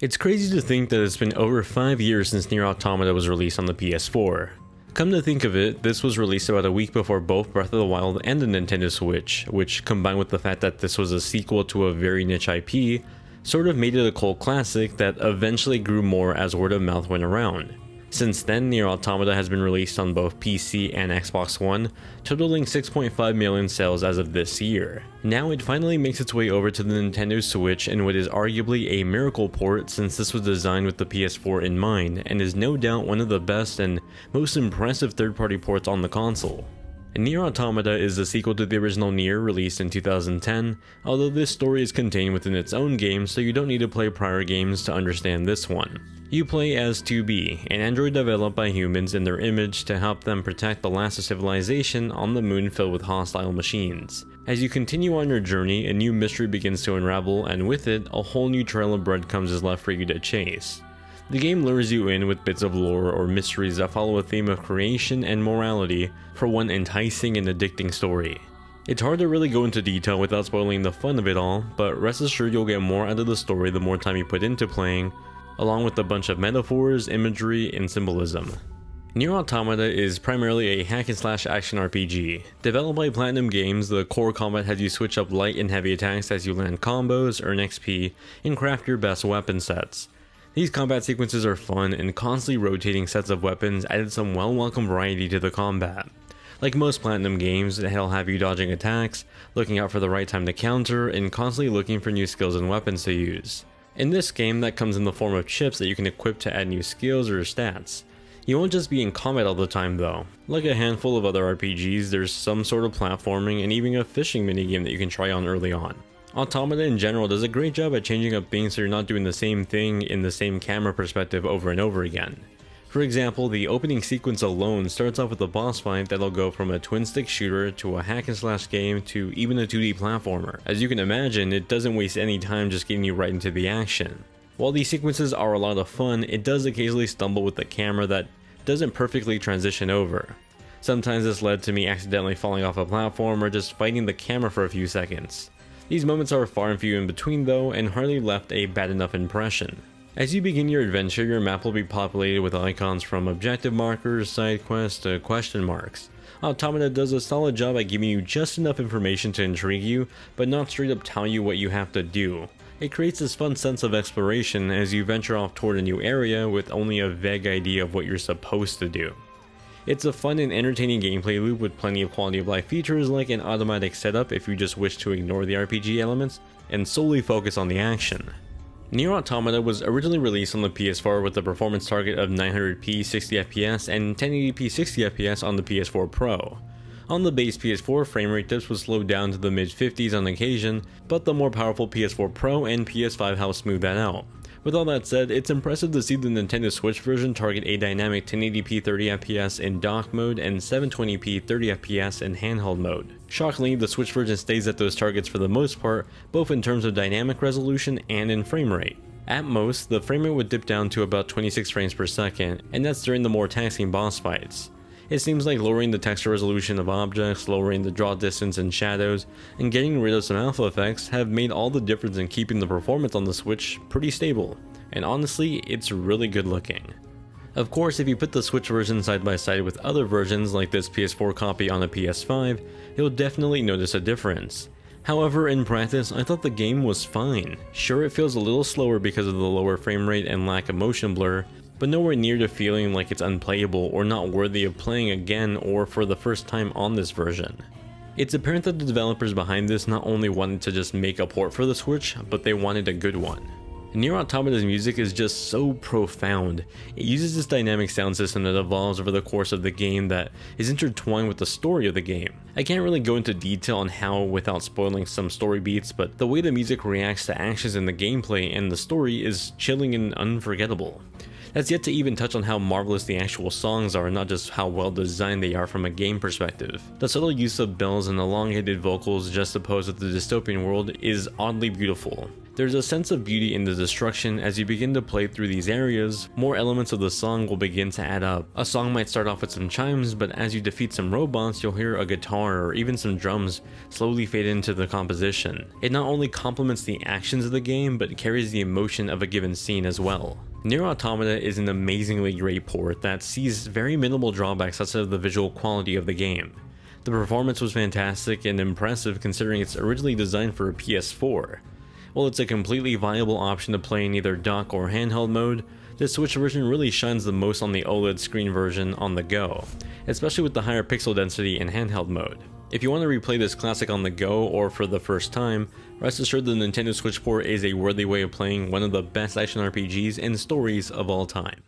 It's crazy to think that it's been over 5 years since Nier Automata was released on the PS4. Come to think of it, this was released about a week before both Breath of the Wild and the Nintendo Switch, which combined with the fact that this was a sequel to a very niche IP, sort of made it a cult classic that eventually grew more as word of mouth went around. Since then, Nier Automata has been released on both PC and Xbox One, totaling 6.5 million sales as of this year. Now it finally makes its way over to the Nintendo Switch in what is arguably a miracle port, since this was designed with the PS4 in mind, and is no doubt one of the best and most impressive third-party ports on the console. Nier Automata is the sequel to the original Nier released in 2010, although this story is contained within its own game, so you don't need to play prior games to understand this one. You play as 2B, an android developed by humans in their image to help them protect the last of civilization on the moon filled with hostile machines. As you continue on your journey, a new mystery begins to unravel, and with it, a whole new trail of breadcrumbs is left for you to chase. The game lures you in with bits of lore or mysteries that follow a theme of creation and morality for one enticing and addicting story. It's hard to really go into detail without spoiling the fun of it all, but rest assured you'll get more out of the story the more time you put into playing, along with a bunch of metaphors, imagery, and symbolism. Nier Automata is primarily a hack-and-slash action RPG. Developed by Platinum Games, the core combat has you switch up light and heavy attacks as you land combos, earn XP, and craft your best weapon sets. These combat sequences are fun, and constantly rotating sets of weapons added some well-welcome variety to the combat. Like most Platinum games, it'll have you dodging attacks, looking out for the right time to counter, and constantly looking for new skills and weapons to use. In this game, that comes in the form of chips that you can equip to add new skills or stats. You won't just be in combat all the time though. Like a handful of other RPGs, there's some sort of platforming and even a fishing minigame that you can try on early on. Automata in general does a great job at changing up things so you're not doing the same thing in the same camera perspective over and over again. For example, the opening sequence alone starts off with a boss fight that'll go from a twin-stick shooter to a hack-and-slash game to even a 2D platformer. As you can imagine, it doesn't waste any time just getting you right into the action. While these sequences are a lot of fun, it does occasionally stumble with the camera that doesn't perfectly transition over. Sometimes this led to me accidentally falling off a platform or just fighting the camera for a few seconds. These moments are far and few in between though, and hardly left a bad enough impression. As you begin your adventure, your map will be populated with icons from objective markers, side quests, to question marks. Automata does a solid job at giving you just enough information to intrigue you, but not straight up tell you what you have to do. It creates this fun sense of exploration as you venture off toward a new area with only a vague idea of what you're supposed to do. It's a fun and entertaining gameplay loop with plenty of quality of life features like an automatic setup if you just wish to ignore the RPG elements and solely focus on the action. Nier Automata was originally released on the PS4 with a performance target of 900p 60fps and 1080p 60fps on the PS4 Pro. On the base PS4, framerate dips would slow down to the mid-50s on occasion, but the more powerful PS4 Pro and PS5 helped smooth that out. With all that said, it's impressive to see the Nintendo Switch version target a dynamic 1080p 30fps in dock mode and 720p 30fps in handheld mode. Shockingly, the Switch version stays at those targets for the most part, both in terms of dynamic resolution and in frame rate. At most, the frame rate would dip down to about 26 frames per second, and that's during the more taxing boss fights. It seems like lowering the texture resolution of objects, lowering the draw distance and shadows, and getting rid of some alpha effects have made all the difference in keeping the performance on the Switch pretty stable, and honestly, it's really good looking. Of course, if you put the Switch version side by side with other versions like this PS4 copy on a PS5, you'll definitely notice a difference. However, in practice, I thought the game was fine. Sure, it feels a little slower because of the lower frame rate and lack of motion blur, but nowhere near to feeling like it's unplayable or not worthy of playing again or for the first time on this version. It's apparent that the developers behind this not only wanted to just make a port for the Switch, but they wanted a good one. Nier Automata's music is just so profound. It uses this dynamic sound system that evolves over the course of the game that is intertwined with the story of the game. I can't really go into detail on how without spoiling some story beats, but the way the music reacts to actions in the gameplay and the story is chilling and unforgettable. has yet to even touch on how marvelous the actual songs are, not just how well designed they are from a game perspective. The subtle use of bells and elongated vocals juxtaposed with the dystopian world is oddly beautiful. There's a sense of beauty in the destruction. As you begin to play through these areas, more elements of the song will begin to add up. A song might start off with some chimes, but as you defeat some robots, you'll hear a guitar or even some drums slowly fade into the composition. It not only complements the actions of the game, but carries the emotion of a given scene as well. Nier Automata is an amazingly great port that sees very minimal drawbacks outside of the visual quality of the game. The performance was fantastic and impressive considering it's originally designed for a PS4. While it's a completely viable option to play in either dock or handheld mode, this Switch version really shines the most on the OLED screen version on the go, especially with the higher pixel density in handheld mode. If you want to replay this classic on the go or for the first time, rest assured the Nintendo Switch port is a worthy way of playing one of the best action RPGs and stories of all time.